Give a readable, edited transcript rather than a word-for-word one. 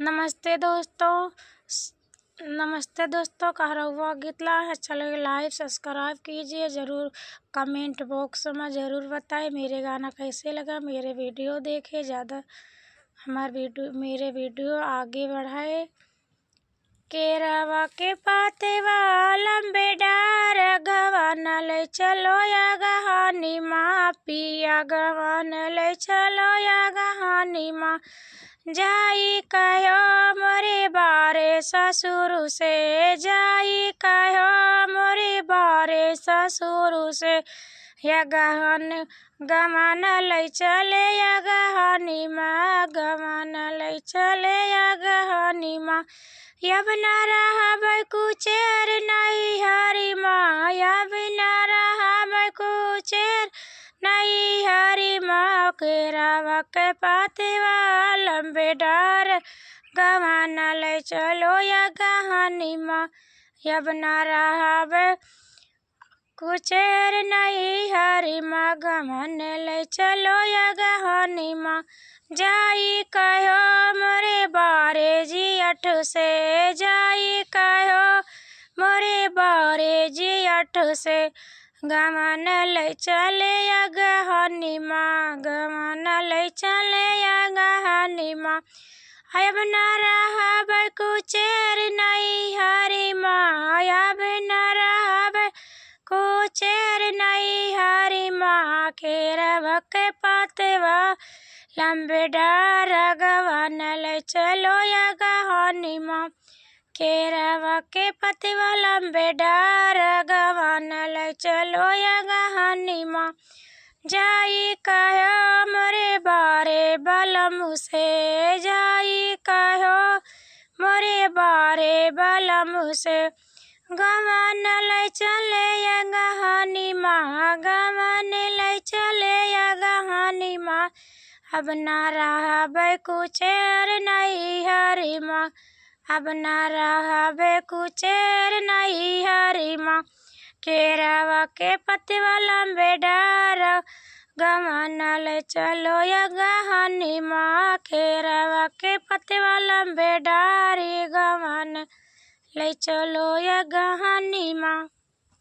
नमस्ते दोस्तों कह रहुआ गीतला अच्छा लगे लाइक सब्सक्राइब कीजिए ज़रूर। कमेंट बॉक्स में ज़रूर बताएं मेरे गाना कैसे लगा। मेरे वीडियो देखे ज़्यादा मेरे वीडियो आगे बढ़ाए। केरावा के पातेवा लंबे डार गवन ले चलो या गहानी माँ पिया गवन ले चलो या गहानी माँ। जाई कहो मोरे बारे ससुर से जाई कहो मोरे बारे ससुर से या गमन ले चले या गहानी माँ गमन ले चले या गहानी माँ। यब न रहब कुचेर नहीं हरी माँ यब न रहब कुचेर नहीं हरी माँ। केरावा के पातेवा लंबे डार गवन ले चलो या गहानी माँ। यब न रहब कुचेर नहीं हरी माँ गमन ले चलो या गहानी माँ। जाई कहो मोरे बारे जियठ से जाई कहो मोरे बारे जियठ से गमन ले चले या गहानी माँ गमन ले चले या गहानी माँ। अब न रहब कुचेर नहीं हरी माँ अब न रहब कुचेर नहीं हरी माँ। केरावा के पातेवा लंबे डार गवन ले चलो या गहानी माँ। केरावा के पतेवा लंबे डार गवन ले चलो या गहानी माँ। जाई कहो मोरे बारे बलम से जाई कहो मोरे बारे बलम से गमन ले चले या गहानी माँ गमन ले चले या गहानी माँ। अब न रहब कुचेर नहीं हरी माँ अब न रहब कुचेर नहीं हरी माँ। केरावा के पतेवा लंबे डार गमन ले चलो या गहानी माँ। केरावा के पतेवा लंबे डार गमन ले चलो या गहानी माँ।